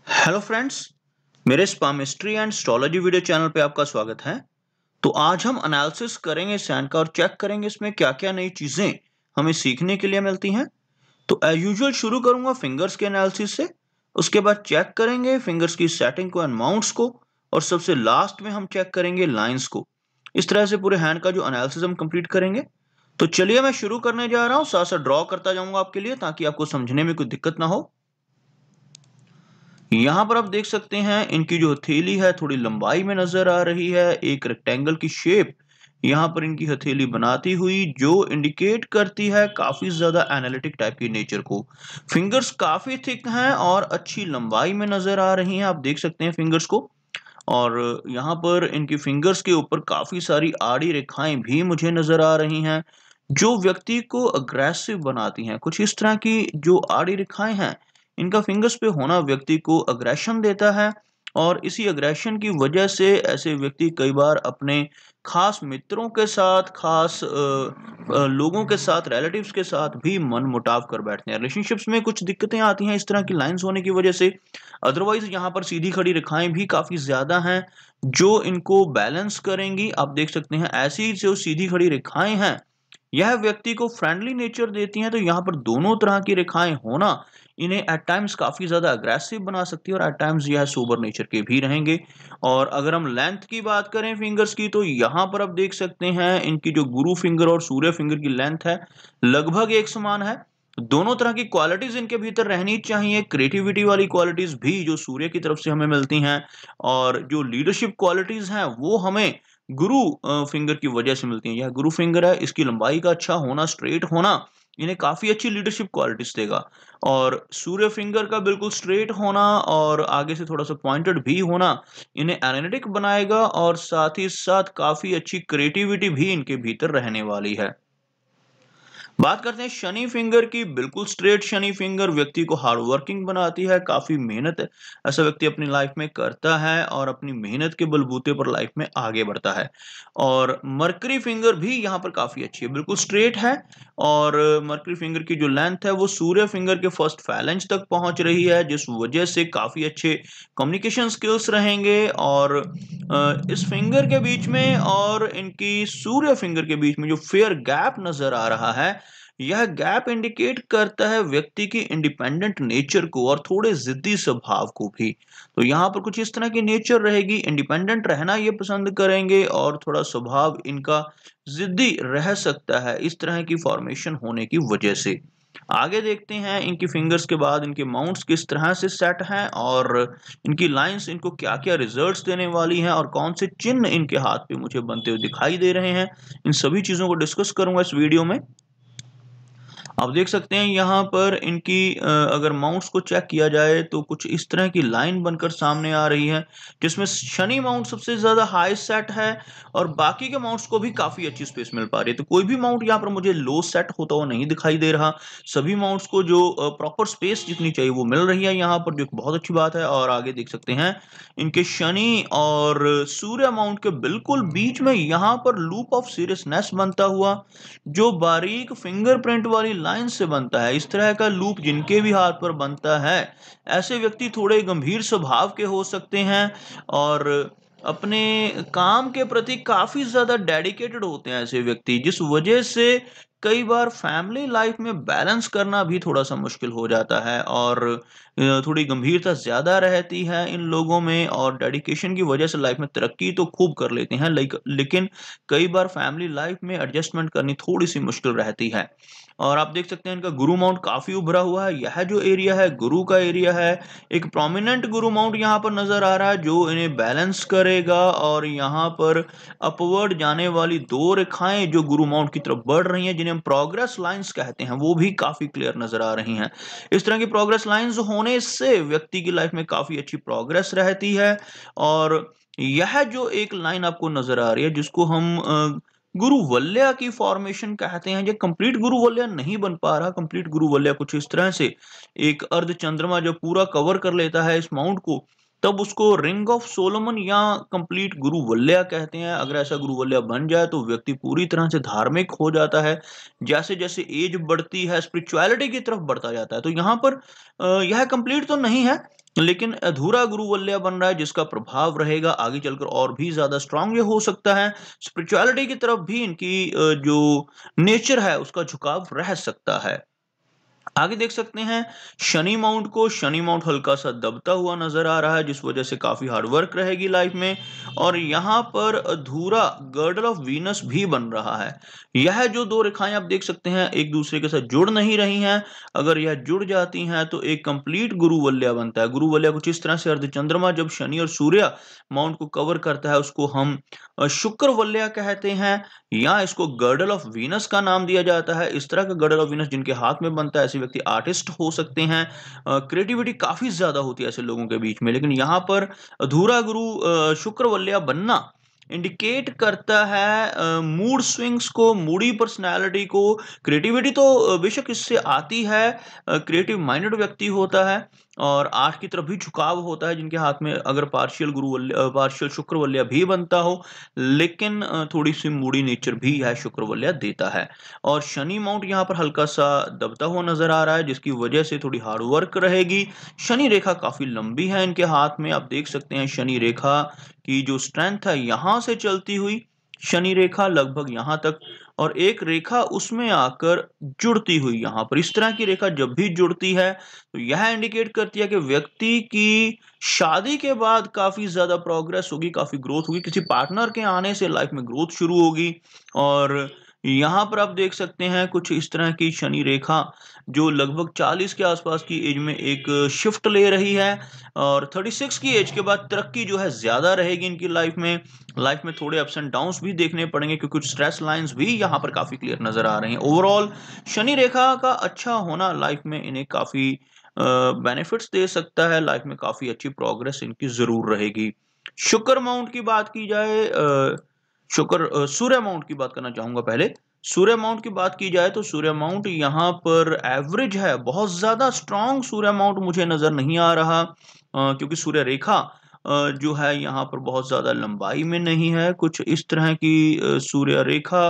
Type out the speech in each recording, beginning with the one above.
Hello friends, मेरे स्पामिस्ट्री and astrology video channel पे आपका स्वागत है। तो आज हम एनालिसिस करेंगे सैन का और चेक करेंगे इसमें क्या-क्या नई चीजें हमें सीखने के लिए मिलती हैं। तो एज यूजुअल शुरू करूंगा फिंगर्स के एनालिसिस से, उसके बाद चेक करेंगे फिंगर्स की सेटिंग को एंड माउंट्स को, और सबसे लास्ट में हम चेक करेंगे लाइंस को। इस तरह से पूरे हैंड का जो एनालिसिस हम कंप्लीट करेंगे। तो चलिए मैं शुरू करने जा रहा हूँ, साथ साथ ड्रॉ करता जाऊंगा आपके लिए ताकि आपको समझने में कोई दिक्कत ना हो। यहाँ पर आप देख सकते हैं इनकी जो हथेली है थोड़ी लंबाई में नजर आ रही है, एक रेक्टेंगल की शेप यहाँ पर इनकी हथेली बनाती हुई, जो इंडिकेट करती है काफी ज्यादा एनालिटिक टाइप की नेचर को। फिंगर्स काफी थिक हैं और अच्छी लंबाई में नजर आ रही हैं, आप देख सकते हैं फिंगर्स को। और यहाँ पर इनकी फिंगर्स के ऊपर काफी सारी आड़ी रेखाएं भी मुझे नजर आ रही हैं, जो व्यक्ति को अग्रेसिव बनाती हैं। कुछ इस तरह की जो आड़ी रेखाएं हैं, इनका फिंगर्स पे होना व्यक्ति को अग्रेशन देता है, और इसी अग्रेशन की वजह से ऐसे व्यक्ति कई बार अपने खास मित्रों के साथ, खास लोगों के साथ, रिलेटिव्स के साथ भी मनमुटाव कर बैठते हैं। रिलेशनशिप्स में कुछ दिक्कतें आती हैं इस तरह की लाइंस होने की वजह से। अदरवाइज यहाँ पर सीधी खड़ी रेखाएं भी काफी ज्यादा हैं जो इनको बैलेंस करेंगी। आप देख सकते हैं ऐसी जो सीधी खड़ी रेखाएं हैं, यह व्यक्ति को फ्रेंडली नेचर देती हैं। तो यहाँ पर दोनों तरह की रेखाएं होना इन्हें एट टाइम्स काफी ज्यादा अग्रेसिव बना सकती है, और एट टाइम्स यह सोबर नेचर के भी रहेंगे। और अगर हम लेंथ की बात करें फिंगर्स की, तो यहाँ पर आप देख सकते हैं इनकी जो गुरु फिंगर और सूर्य फिंगर की लेंथ है लगभग एक समान है। दोनों तरह की क्वालिटीज इनके भीतर रहनी चाहिए। क्रिएटिविटी वाली क्वालिटीज भी जो सूर्य की तरफ से हमें मिलती हैं, और जो लीडरशिप क्वालिटीज हैं वो हमें गुरु फिंगर की वजह से मिलती हैं। यह गुरु फिंगर है, इसकी लंबाई का अच्छा होना, स्ट्रेट होना इन्हें काफी अच्छी लीडरशिप क्वालिटीज देगा। और सूर्य फिंगर का बिल्कुल स्ट्रेट होना और आगे से थोड़ा सा पॉइंटेड भी होना इन्हें एनालिटिक बनाएगा, और साथ ही साथ काफी अच्छी क्रिएटिविटी भी इनके भीतर रहने वाली है। बात करते हैं शनि फिंगर की। बिल्कुल स्ट्रेट शनि फिंगर व्यक्ति को हार्ड वर्किंग बनाती है, काफी मेहनत ऐसा व्यक्ति अपनी लाइफ में करता है और अपनी मेहनत के बलबूते पर लाइफ में आगे बढ़ता है। और मरकरी फिंगर भी यहाँ पर काफी अच्छी है, बिल्कुल स्ट्रेट है, और मरकरी फिंगर की जो लेंथ है वो सूर्य फिंगर के फर्स्ट फैलेंज तक पहुंच रही है, जिस वजह से काफी अच्छे कम्युनिकेशन स्किल्स रहेंगे। और इस फिंगर के बीच में और इनकी सूर्य फिंगर के बीच में जो फेयर गैप नजर आ रहा है, यह गैप इंडिकेट करता है व्यक्ति की इंडिपेंडेंट नेचर को और थोड़े जिद्दी स्वभाव को भी। तो यहाँ पर कुछ इस तरह की नेचर रहेगी, इंडिपेंडेंट रहना ये पसंद करेंगे और थोड़ा स्वभाव इनका जिद्दी रह सकता है इस तरह की फॉर्मेशन होने की वजह से। आगे देखते हैं इनकी फिंगर्स के बाद इनके माउंट्स किस तरह से सेट हैं, और इनकी लाइंस इनको क्या क्या रिजल्ट्स देने वाली हैं, और कौन से चिन्ह इनके हाथ पे मुझे बनते हुए दिखाई दे रहे हैं। इन सभी चीजों को डिस्कस करूंगा इस वीडियो में। आप देख सकते हैं यहाँ पर इनकी अगर माउंट्स को चेक किया जाए तो कुछ इस तरह की लाइन बनकर सामने आ रही है, जिसमें शनि माउंट सबसे ज्यादा हाई सेट है, और बाकी के माउंट्स को भी काफी अच्छी स्पेस मिल पा रही है। तो कोई भी माउंट यहाँ पर मुझे लो सेट होता हुआ नहीं दिखाई दे रहा। सभी माउंट्स को जो प्रॉपर स्पेस जितनी चाहिए वो मिल रही है यहाँ पर, जो बहुत अच्छी बात है। और आगे देख सकते हैं इनके शनि और सूर्य माउंट के बिल्कुल बीच में यहाँ पर लूप ऑफ सीरियसनेस बनता हुआ, जो बारीक फिंगरप्रिंट वाली लाइन से बनता है। इस तरह का लूप जिनके भी हाथ पर बनता है, ऐसे व्यक्ति थोड़े गंभीर स्वभाव के हो सकते हैं और अपने काम के प्रति काफी ज्यादा डेडिकेटेड होते हैं ऐसे व्यक्ति, जिस वजह से कई बार फैमिली लाइफ में बैलेंस करना भी थोड़ा सा मुश्किल हो जाता है। और थोड़ी गंभीरता ज्यादा रहती है इन लोगों में, और डेडिकेशन की वजह से लाइफ में तरक्की तो खूब कर लेते हैं, लेकिन कई बार फैमिली लाइफ में एडजस्टमेंट करनी थोड़ी सी मुश्किल रहती है। और आप देख सकते हैं इनका गुरु माउंट काफी उभरा हुआ है। यह जो एरिया है गुरु का एरिया है, एक प्रोमिनेंट गुरु माउंट यहाँ पर नजर आ रहा है जो इन्हें बैलेंस करेगा। और यहाँ पर अपवर्ड जाने वाली दो रेखाएं जो गुरु माउंट की तरफ बढ़ रही हैं, जिन्हें हम प्रोग्रेस लाइंस कहते हैं, वो भी काफी क्लियर नजर आ रही हैं। इस तरह की प्रोग्रेस लाइंस होने से व्यक्ति की लाइफ में काफी अच्छी प्रोग्रेस रहती है। और यह जो एक लाइन आपको नजर आ रही है जिसको हम गुरु वल्या की फॉर्मेशन कहते हैं, ये कंप्लीट गुरु वल्या नहीं बन पा रहा। कंप्लीट गुरु वल्या कुछ इस तरह से एक अर्ध चंद्रमा जब पूरा कवर कर लेता है इस माउंट को, तब उसको रिंग ऑफ सोलोमन या कंप्लीट गुरु वल्या कहते हैं। अगर ऐसा गुरु वल्या बन जाए तो व्यक्ति पूरी तरह से धार्मिक हो जाता है। जैसे जैसे एज बढ़ती है स्पिरिचुअलिटी की तरफ बढ़ता जाता है। तो यहाँ पर यह कंप्लीट तो नहीं है, लेकिन अधूरा गुरुवल्या बन रहा है जिसका प्रभाव रहेगा आगे चलकर और भी ज्यादा स्ट्रांग ये हो सकता है। स्पिरिचुअलिटी की तरफ भी इनकी जो नेचर है उसका झुकाव रह सकता है। आगे देख सकते हैं शनि माउंट को। शनि माउंट हल्का सा दबता हुआ नजर आ रहा है जिस वजह से काफी हार्ड वर्क रहेगी लाइफ में। और यहाँ पर अधूरा गर्डल ऑफ वीनस भी बन रहा है। यह जो दो रेखाएं आप देख सकते हैं एक दूसरे के साथ जुड़ नहीं रही हैं। अगर यह जुड़ जाती हैं तो एक कंप्लीट गुरुवल्या बनता है। गुरुवल्या कुछ इस तरह से अर्धचंद्रमा जब शनि और सूर्य माउंट को कवर करता है उसको हम शुक्रवल्या कहते हैं, या इसको गर्डल ऑफ वीनस का नाम दिया जाता है। इस तरह का गर्डल ऑफ वीनस जिनके हाथ में बनता है ऐसे व्यक्ति आर्टिस्ट हो सकते हैं। क्रिएटिविटी काफी ज्यादा होती है ऐसे लोगों के बीच में। लेकिन यहाँ पर अधूरा गुरु शुक्रवल्या बनना इंडिकेट करता है मूड स्विंग्स को, मूडी पर्सनालिटी को। क्रिएटिविटी तो बेशक इससे आती है, क्रिएटिव माइंडेड व्यक्ति होता है और आर्ट की तरफ भी झुकाव होता है जिनके हाथ में अगर पार्शियल पार्शियल शुक्रवल्या भी बनता हो। लेकिन थोड़ी सी मूडी नेचर भी यह शुक्रवल्या देता है। और शनि माउंट यहाँ पर हल्का सा दबता हुआ नजर आ रहा है जिसकी वजह से थोड़ी हार्ड वर्क रहेगी। शनि रेखा काफी लंबी है इनके हाथ में, आप देख सकते हैं शनि रेखा की जो स्ट्रेंथ है यहां से चलती हुई शनि रेखा लगभग यहां तक, और एक रेखा उसमें आकर जुड़ती हुई यहां पर। इस तरह की रेखा जब भी जुड़ती है तो यह इंडिकेट करती है कि व्यक्ति की शादी के बाद काफी ज्यादा प्रोग्रेस होगी, काफी ग्रोथ होगी, किसी पार्टनर के आने से लाइफ में ग्रोथ शुरू होगी। और यहाँ पर आप देख सकते हैं कुछ इस तरह की शनि रेखा जो लगभग 40 के आसपास की एज में एक शिफ्ट ले रही है। और 36 की एज के बाद तरक्की जो है ज्यादा रहेगी इनकी लाइफ में थोड़े अप्स एंड डाउन्स भी देखने पड़ेंगे क्योंकि कुछ स्ट्रेस लाइंस भी यहाँ पर काफी क्लियर नजर आ रही हैं। ओवरऑल शनि रेखा का अच्छा होना लाइफ में इन्हें काफी बेनिफिट्स दे सकता है, लाइफ में काफी अच्छी प्रोग्रेस इनकी जरूर रहेगी। शुक्र माउंट की बात की जाए, सूर्य माउंट की बात करना चाहूंगा पहले। सूर्य माउंट की बात की जाए तो सूर्य माउंट यहाँ पर एवरेज है, बहुत ज्यादा स्ट्रांग सूर्य माउंट मुझे नजर नहीं आ रहा क्योंकि सूर्य रेखा जो है यहाँ पर बहुत ज्यादा लंबाई में नहीं है। कुछ इस तरह की सूर्य रेखा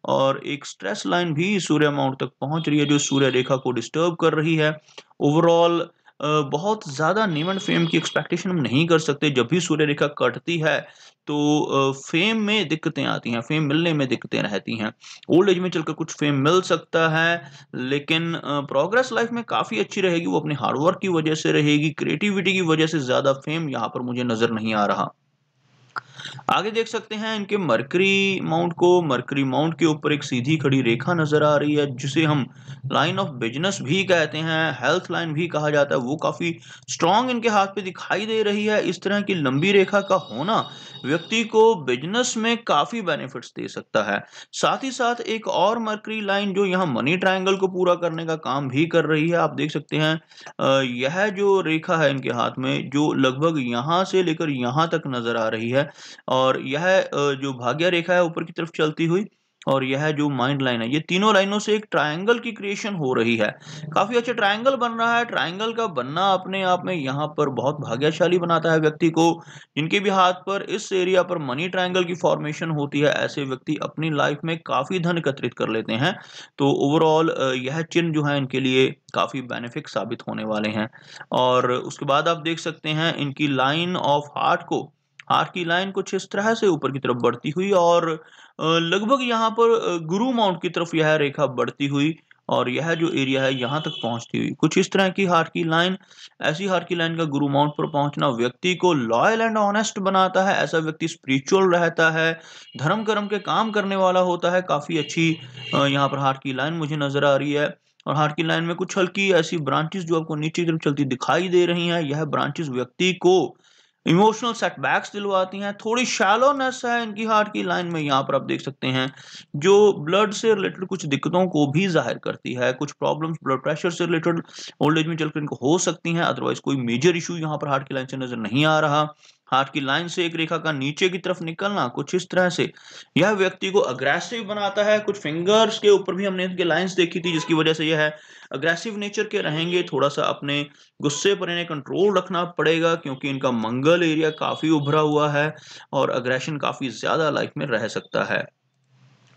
और एक स्ट्रेस लाइन भी सूर्य माउंट तक पहुंच रही है जो सूर्य रेखा को डिस्टर्ब कर रही है। ओवरऑल बहुत ज्यादा नेम एंड फेम की एक्सपेक्टेशन हम नहीं कर सकते। जब भी सूर्य रेखा कटती है तो फेम में दिक्कतें आती हैं, फेम मिलने में दिक्कतें रहती हैं। ओल्ड एज में चलकर कुछ फेम मिल सकता है लेकिन प्रोग्रेस लाइफ में काफी अच्छी रहेगी, वो अपने हार्डवर्क की वजह से रहेगी, क्रिएटिविटी की वजह से ज्यादा फेम यहाँ पर मुझे नजर नहीं आ रहा। आगे देख सकते हैं इनके मरकरी माउंट को। मरकरी माउंट के ऊपर एक सीधी खड़ी रेखा नजर आ रही है जिसे हम लाइन ऑफ बिजनेस भी कहते हैं, हेल्थ लाइन भी कहा जाता है, वो काफी स्ट्रांग इनके हाथ पे दिखाई दे रही है। इस तरह की लंबी रेखा का होना व्यक्ति को बिजनेस में काफी बेनिफिट्स दे सकता है। साथ ही साथ एक और मरकरी लाइन जो यहाँ मनी ट्रायंगल को पूरा करने का काम भी कर रही है। आप देख सकते हैं यह जो रेखा है इनके हाथ में जो लगभग यहाँ से लेकर यहाँ तक नजर आ रही है, और यह जो भाग्य रेखा है ऊपर की तरफ चलती हुई, और यह जो माइंड लाइन है, ये तीनों लाइनों से एक ट्रायंगल की क्रिएशन हो रही है। काफी अच्छा ट्रायंगल बन रहा है। ट्रायंगल का बनना अपने आप में यहाँ पर बहुत भाग्यशाली बनाता है व्यक्ति को। जिनके भी हाथ पर इस एरिया पर मनी ट्रायंगल की फॉर्मेशन होती है ऐसे व्यक्ति अपनी लाइफ में काफी धन एकत्रित कर लेते हैं। तो ओवरऑल यह चिन्ह जो है इनके लिए काफी बेनिफिट साबित होने वाले हैं। और उसके बाद आप देख सकते हैं इनकी लाइन ऑफ हार्ट को, हार्ट की लाइन कुछ इस तरह से ऊपर की तरफ बढ़ती हुई और लगभग यहाँ पर गुरु माउंट की तरफ यह रेखा बढ़ती हुई, और यह जो एरिया है यहाँ तक पहुंचती हुई कुछ इस तरह की हार्ट की लाइन। ऐसी हार्ट की लाइन का गुरु माउंट पर पहुंचना व्यक्ति को लॉयल एंड ऑनेस्ट बनाता है। ऐसा व्यक्ति स्पिरिचुअल रहता है, धर्म कर्म के काम करने वाला होता है। काफी अच्छी यहाँ पर हार्ट की लाइन मुझे नजर आ रही है। और हार्ट की लाइन में कुछ हल्की ऐसी ब्रांचेस जो आपको नीचे की तरफ चलती दिखाई दे रही हैं, यह ब्रांचेस व्यक्ति को इमोशनल सेटबैक्स दिलवाती हैं। थोड़ी शैलोनेस है इनकी हार्ट की लाइन में, यहाँ पर आप देख सकते हैं जो ब्लड से रिलेटेड कुछ दिक्कतों को भी जाहिर करती है। कुछ प्रॉब्लम्स ब्लड प्रेशर से रिलेटेड ओल्ड एज में चलकर इनको हो सकती हैं, अदरवाइज कोई मेजर इशू यहाँ पर हार्ट की लाइन से नजर नहीं आ रहा। हार्ट की लाइन से एक रेखा का नीचे की तरफ निकलना कुछ इस तरह से यह व्यक्ति को अग्रेसिव बनाता है। कुछ फिंगर्स के ऊपर भी हमने इनके लाइंस देखी थी जिसकी वजह से यह अग्रेसिव नेचर के रहेंगे। थोड़ा सा अपने गुस्से पर इन्हें कंट्रोल रखना पड़ेगा क्योंकि इनका मंगल एरिया काफी उभरा हुआ है और अग्रेशन काफी ज्यादा लाइफ में रह सकता है।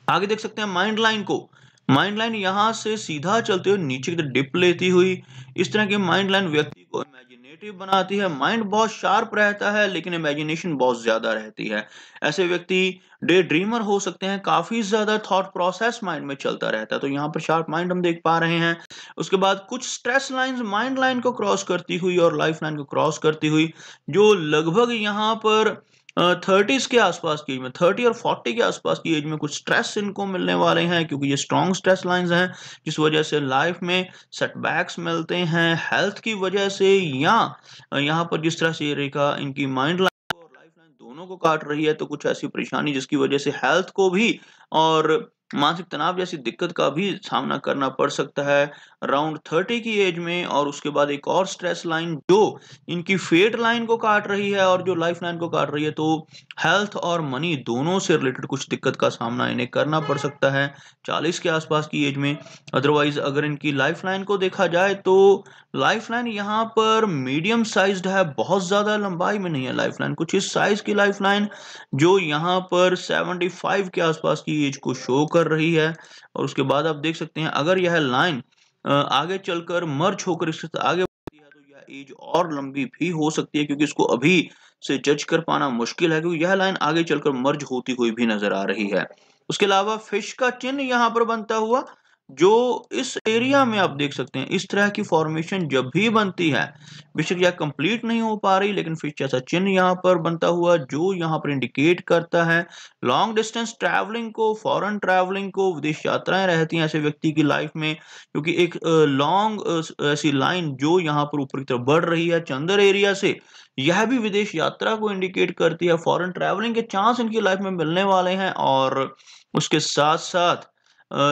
आगे देख सकते हैं माइंड लाइन को। माइंड लाइन यहाँ से सीधा चलते हुए नीचे की तरफ डिप लेती हुई, इस तरह की माइंड लाइन व्यक्ति को इमेजिनेटिव इमेजिनेटिव बनाती है, माइंड बहुत शार्प रहता है लेकिन इमेजिनेशन बहुत ज़्यादा रहती है। ऐसे व्यक्ति डे ड्रीमर हो सकते हैं, काफ़ी ज़्यादा थॉट प्रोसेस माइंड में चलता रहता है, तो यहाँ पर शार्प माइंड हम देख पा रहे हैं। उसके बाद कुछ स्ट्रेस लाइन्स माइंड लाइन को क्रॉस करती हुई और लाइफ लाइन को क्रॉस करती हुई, जो लगभग यहाँ पर 30s के आसपास की एज में 30 और 40 के आसपास की एज में कुछ स्ट्रेस इनको मिलने वाले हैं, क्योंकि ये स्ट्रॉन्ग स्ट्रेस लाइन्स हैं, जिस वजह से लाइफ में सेटबैक्स मिलते हैं हेल्थ की वजह से, या यहाँ पर जिस तरह से ये रेखा इनकी माइंड लाइन को और लाइफ लाइन दोनों को काट रही है, तो कुछ ऐसी परेशानी जिसकी वजह से हेल्थ को भी और मानसिक तनाव जैसी दिक्कत का भी सामना करना पड़ सकता है अराउंड 30 की एज में। और उसके बाद एक और स्ट्रेस लाइन जो इनकी फेट लाइन को काट रही है और जो लाइफ लाइन को काट रही है, तो हेल्थ और मनी दोनों से रिलेटेड कुछ दिक्कत का सामना इन्हें करना पड़ सकता है 40 के आसपास की एज में। अदरवाइज अगर इनकी लाइफ लाइन को देखा जाए तो लाइफ लाइन यहाँ पर मीडियम साइज्ड है, बहुत ज्यादा लंबाई में नहीं है लाइफ लाइन, कुछ इस साइज की लाइफ लाइन जो यहाँ पर 75 के आसपास की एज को शो कर रही है। और उसके बाद आप देख सकते हैं अगर यह लाइन आगे चलकर मर्ज होकर इसके साथ आगे बढ़ती है, तो यह एज और लंबी भी हो सकती है, क्योंकि इसको अभी से जज कर पाना मुश्किल है, क्योंकि यह लाइन आगे चलकर मर्ज होती हुई भी नजर आ रही है। उसके अलावा फिश का चिन्ह यहाँ पर बनता हुआ, जो इस एरिया में आप देख सकते हैं, इस तरह की फॉर्मेशन जब भी बनती है, बेशक यह कंप्लीट नहीं हो पा रही, लेकिन फिश जैसा चिन्ह यहाँ पर बनता हुआ जो यहाँ पर इंडिकेट करता है लॉन्ग डिस्टेंस ट्रैवलिंग को, फॉरेन ट्रैवलिंग को, विदेश यात्राएं रहती हैं ऐसे व्यक्ति की लाइफ में, क्योंकि एक लॉन्ग ऐसी लाइन जो यहाँ पर ऊपर की तरफ बढ़ रही है चंद्र एरिया से, यह भी विदेश यात्रा को इंडिकेट करती है। फॉरेन ट्रैवलिंग के चांस इनकी लाइफ में मिलने वाले हैं। और उसके साथ साथ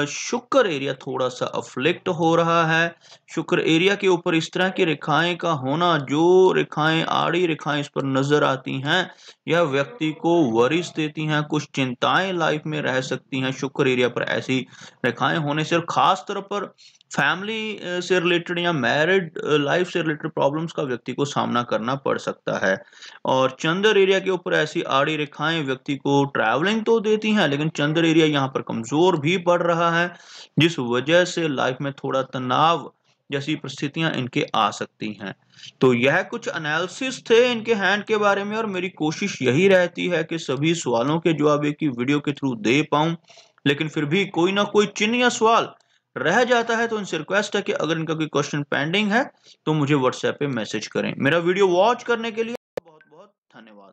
शुक्र एरिया थोड़ा सा अफ्लिक्ट हो रहा है। शुक्र एरिया के ऊपर इस तरह की रेखाएं का होना, जो रेखाएं आड़ी रेखाएं इस पर नजर आती हैं, यह व्यक्ति को वरीज देती हैं, कुछ चिंताएं लाइफ में रह सकती हैं शुक्र एरिया पर ऐसी रेखाएं होने से। और खास तौर पर फैमिली से रिलेटेड या मैरिड लाइफ से रिलेटेड प्रॉब्लम्स का व्यक्ति को सामना करना पड़ सकता है। और चंद्र एरिया के ऊपर ऐसी आड़ी रेखाएं व्यक्ति को ट्रैवलिंग तो देती हैं, लेकिन चंद्र एरिया यहाँ पर कमजोर भी पड़ रहा है, जिस वजह से लाइफ में थोड़ा तनाव जैसी परिस्थितियां इनके आ सकती हैं। तो यह कुछ एनालिसिस थे इनके हैंड के बारे में, और मेरी कोशिश यही रहती है कि सभी सवालों के जवाब एक ही वीडियो के थ्रू दे पाऊं, लेकिन फिर भी कोई ना कोई चिन्ह या सवाल रह जाता है, तो इनसे रिक्वेस्ट है कि अगर इनका कोई क्वेश्चन पेंडिंग है तो मुझे व्हाट्सएप पे मैसेज करें। मेरा वीडियो वॉच करने के लिए बहुत बहुत धन्यवाद।